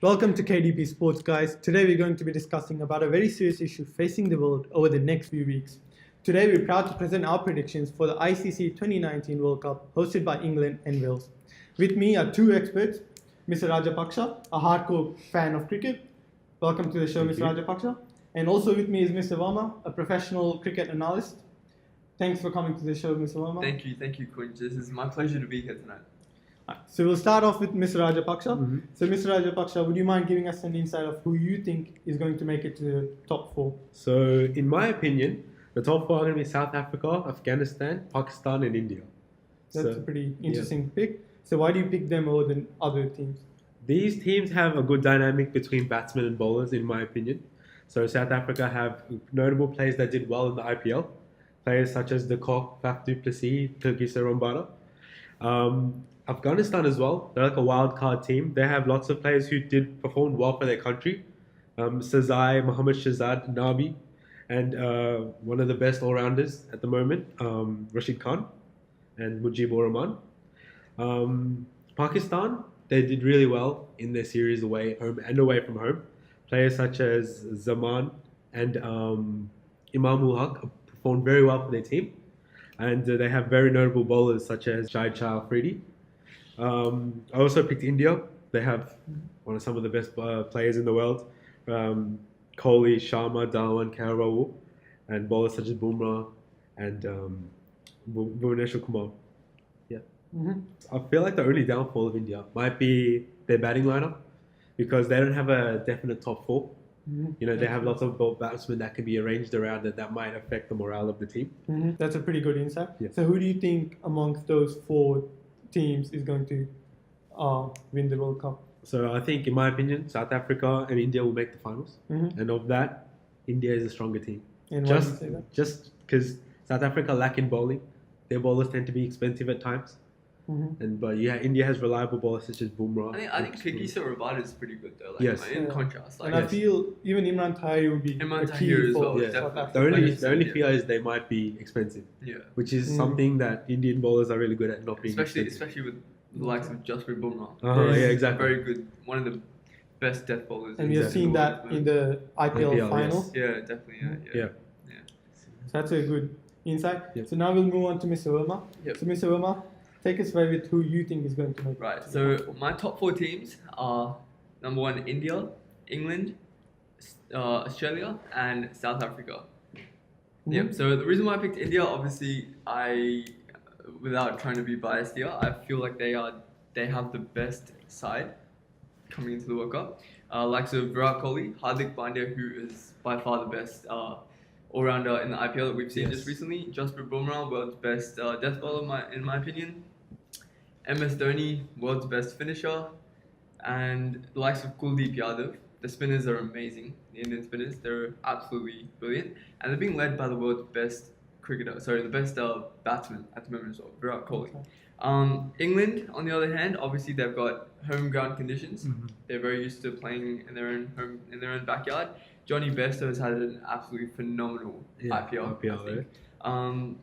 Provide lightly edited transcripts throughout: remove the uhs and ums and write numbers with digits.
Welcome to KDP Sports, guys. Today we're going to be discussing about a very serious issue facing the world over the next few weeks. Today we're proud to present our predictions for the ICC 2019 World Cup hosted by England and Wales. With me are two experts, Mr. Rajapaksha, a hardcore fan of cricket. Welcome to the show, Mr. Rajapaksha. And also with me is Mr. Verma, a professional cricket analyst. Thanks for coming to the show, Mr. Verma. Thank you, Quinn. This is my pleasure to be here tonight. So we'll start off with Mr. Rajapaksha. So Mr. Rajapaksha, would you mind giving us an insight of who you think is going to make it to the top four? So, in my opinion, the top four are going to be South Africa, Afghanistan, Pakistan, and India. That's a pretty interesting pick. So why do you pick them over the other teams? These teams have a good dynamic between batsmen and bowlers, in my opinion. So South Africa have notable players that did well in the IPL. Players such as De Kock, Faf du Plessis, Kagiso Rabada. Afghanistan as well. They're like a wild card team. They have lots of players who did perform well for their country. Sazai, Mohammad Shahzad, Nabi, and one of the best all-rounders at the moment, Rashid Khan and Mujibur Rahman. Pakistan, they did really well in their series away home and away from home. Players such as Zaman and Imam ul Haq performed very well for their team. And they have very notable bowlers such as Shahid Shah Afridi. I also picked India. They have some of the best players in the world. Kohli, Sharma, Dhawan, KL Rahul, and bowlers such as Bumrah and Bhuvneshwar Kumar. Yeah. I feel like the only downfall of India might be their batting lineup because they don't have a definite top four. You know, they have lots of batsmen that can be arranged around it that might affect the morale of the team. That's a pretty good insight. Yeah. So who do you think amongst those four teams is going to win the World Cup? So I think, in my opinion, South Africa and India will make the finals. And of that, India is a stronger team. And why do you say that? Just because South Africa lack in bowling. Their bowlers tend to be expensive at times. But India has reliable bowlers such as Bumrah. I think Kagiso Rabada is pretty good though. Like, Yes. in contrast, And I feel even Imran Tahir would be Imran a key Tahir as for well, Yeah. South definitely. Africa. The only fear is they might be expensive, Yeah, which is something that Indian bowlers are really good at, not being expensive. especially with the likes of Jasprit Bumrah. Yeah, He's exactly. Very good. One of the best death bowlers. And we have seen that in the IPL IPL, final. Yeah, definitely. Yeah. So that's a good insight. Yeah. So now we'll move on to Mr. Verma. Yep. So Mr. Verma, take us away with who you think is going to make it. Right. to the So top four. my top four teams are number one India, England, Australia, and South Africa. Yep. So the reason why I picked India, obviously, without trying to be biased here, I feel like they have the best side coming into the World Cup. Likes of Virat Kohli, Hardik Pandya, who is by far the best all-rounder in the IPL that we've seen just recently. Jasprit Bumrah, world's best death bowler in my opinion. MS Dhoni, world's best finisher, and the likes of Kuldeep Yadav. The spinners are amazing. The Indian spinners, they're absolutely brilliant, and they're being led by the world's best the best batsman at the moment as well, Virat Kohli. England, on the other hand, obviously they've got home ground conditions. They're very used to playing in their own backyard. Johnny Bairstow has had an absolutely phenomenal IPL. I think.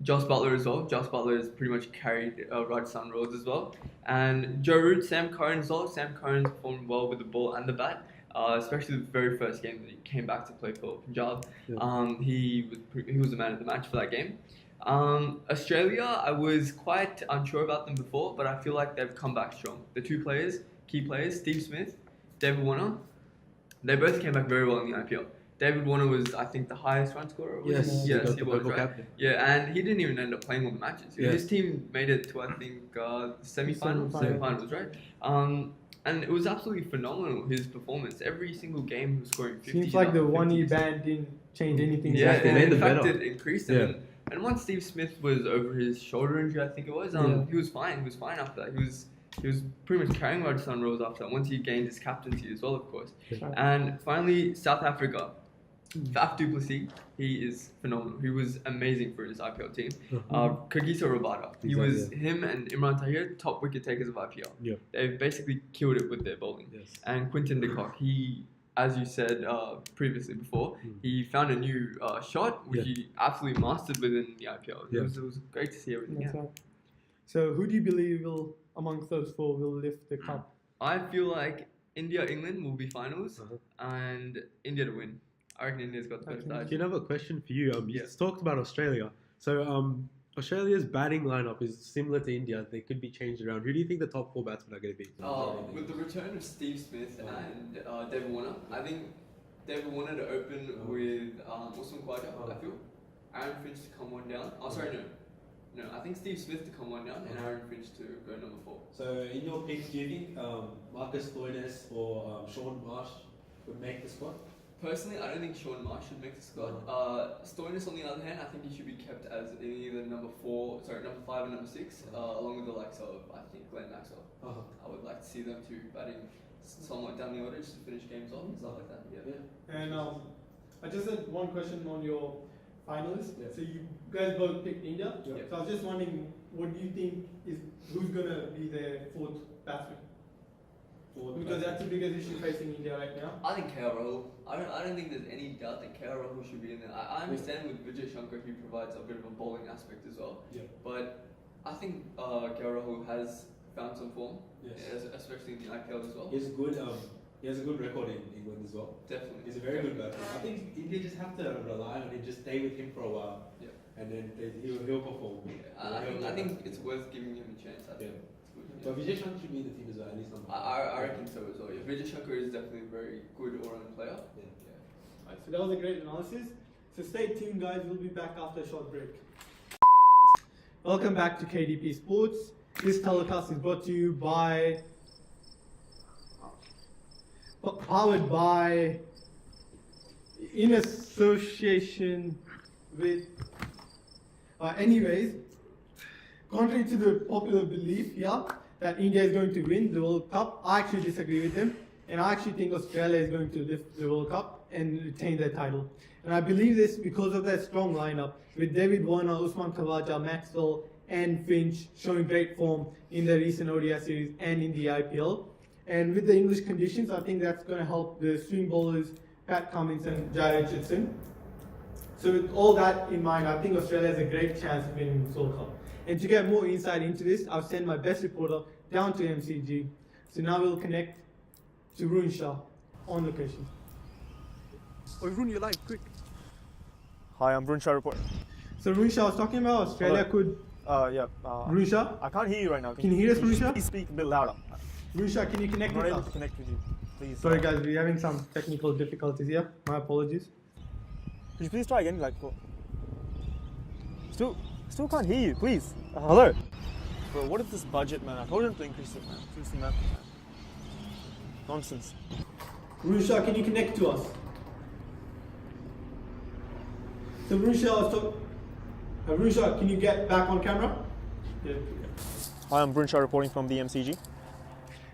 Joss Butler as well. Joss Butler has pretty much carried Rajasthan Royals as well. And Joe Root, Sam Curran as well. Sam Curran performed well with the ball and the bat. Especially the very first game that he came back to play for Punjab. He was the man of the match for that game. Australia, I was quite unsure about them before, but I feel like they've come back strong. The two key players, Steve Smith, David Warner, they both came back very well in the IPL. David Warner was, I think, the highest run scorer. Yes, he got was, the right? purple captain. Yeah, and he didn't even end up playing all the matches. Yeah. His team made it to, I think, semi-finals, right? And it was absolutely phenomenal, his performance. Every single game he was scoring 50. Seems like the 1 year ban didn't change anything. Yeah, Exactly. and Made in them fact, better. it increased him. And once Steve Smith was over his shoulder injury, I think it was, he was fine. He was fine after that. He was pretty much carrying Rajasthan Royals after that, once he gained his captaincy as well, of course. Right. And finally, South Africa. Faf du Plessis, he is phenomenal. He was amazing for his IPL team. Kagiso Rabada, him and Imran Tahir, top wicket takers of IPL. Yeah. They've basically killed it with their bowling. Yes. And Quinton de Kock, he, as you said previously before, he found a new shot which he absolutely mastered within the IPL. It was great to see everything. That's right. So who do you believe will, amongst those four, will lift the cup? I feel like India, England will be finals, Uh-huh. and India to win. I reckon India's got the best Okay. side. Do you have a question for you? You Yeah. talked about Australia. So Australia's batting lineup is similar to India. They could be changed around. Who do you think the top four batsmen are going to be? With the return of Steve Smith and David Warner, I think David Warner to open with Usman Khawaja, I feel. Aaron Finch to come one down. Oh, sorry, no. I think Steve Smith to come one down and Aaron Finch to go number 4. So in your pick, do you think Marcus Stoinis or Sean Marsh would make the squad? Personally, I don't think Sean Marsh should make the squad. Stoinis, on the other hand, I think he should be kept as in either number 5 and number 6, along with the likes of, I think, Glenn Maxwell. Uh-huh. I would like to see them two batting somewhat down the order just to finish games off and stuff like that. Yeah. And I just had one question on your finalists. Yeah. So you guys both picked India. Yeah. So I was just wondering, what do you think who's gonna be their fourth batsman? Because that's the biggest issue facing India right now. I think KL Rahul. I don't think there's any doubt that KL Rahul should be in there. I understand with Vijay Shankar he provides a bit of a bowling aspect as well. Yeah. But I think KL Rahul has found some form, Yes. especially in the IPL as well. He has good. He has a good record in England as well. Definitely. He's a very good batsman. I think India just have to rely on him, just stay with him for a while, Yeah. and then he'll perform. I think it's worth giving him a chance. I think Yeah. it's good. But Yeah. Vijay Shankar should be in the team as well, at least number. I reckon so as well. Yeah. Vijay Shankar is definitely a very good all-round player. Yeah. Yeah. Right, so that was a great analysis. So stay tuned, guys. We'll be back after a short break. Welcome back to KDP Sports. This telecast is brought to you by, powered by, in association with. Anyways, contrary to the popular belief here that India is going to win the World Cup, I actually disagree with them. And I actually think Australia is going to lift the World Cup and retain their title. And I believe this because of their strong lineup with David Warner, Usman Khawaja, Maxwell, and Finch showing great form in the recent ODI series and in the IPL. And with the English conditions, I think that's going to help the swing bowlers, Pat Cummins and Jai Richardson. So with all that in mind, I think Australia has a great chance of winning the World Cup. And to get more insight into this, I've sent my best reporter down to MCG. So now we'll connect to Rune Shah on location. Oh, Rune, you're live, quick. Hi, I'm Brun Shah reporting. So Rune Shah, I was talking about Australia could... Rune Shah? I can't hear you right now. Can you hear us, Rune Shah? Please speak a bit louder. Rune Shah, can you connect I'm not with able to us? connect with you. Please. Sorry guys, we're having some technical difficulties here. My apologies. Could you please try again? Still can't hear you. Please. Hello. Bro, what is this budget, man? I told him to increase it, man. Increase the map, man. Nonsense. Rune Shah, can you connect to us? So Rune Shah, Rune Shah, can you get back on camera? Yeah. Hi, I'm Brun Shah reporting from the MCG.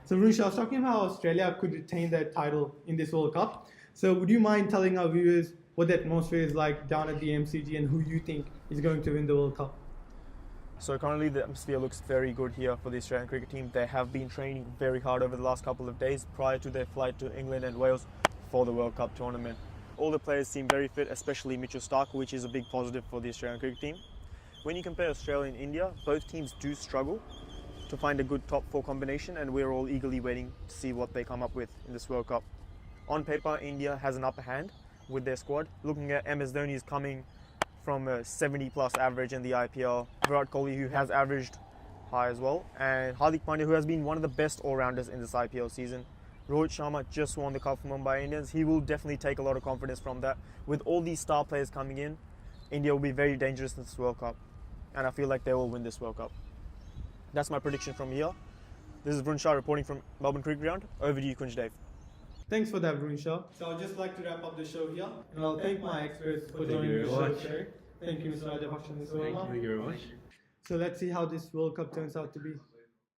So Rune Shah, I was talking about how Australia could retain their title in this World Cup. So would you mind telling our viewers what the atmosphere is like down at the MCG and who you think is going to win the World Cup? So currently the atmosphere looks very good here for the Australian cricket team. They have been training very hard over the last couple of days prior to their flight to England and Wales for the World Cup tournament. All the players seem very fit, especially Mitchell Starc, which is a big positive for the Australian cricket team. When you compare Australia and India, both teams do struggle to find a good top 4 combination, and we're all eagerly waiting to see what they come up with in this World Cup. On paper, India has an upper hand with their squad. Looking at MS Dhoni is coming from a 70 plus average in the IPL. Virat Kohli, who has averaged high as well, and Hardik Pandya, who has been one of the best all-rounders in this IPL season. Rohit Sharma just won the cup for Mumbai Indians. He will definitely take a lot of confidence from that. With all these star players coming in, India will be very dangerous in this World Cup, and I feel like they will win this World Cup. That's my prediction from here. This is Brun Shah reporting from Melbourne Cricket Ground. Over to you, Kunj Dave. Thanks for that, Rune Shah. So I'd just like to wrap up the show here, and I'll thank my experts for joining the show today. Thank you, Mr. Rajapaksa. Thank you very much. So let's see how this World Cup turns out to be.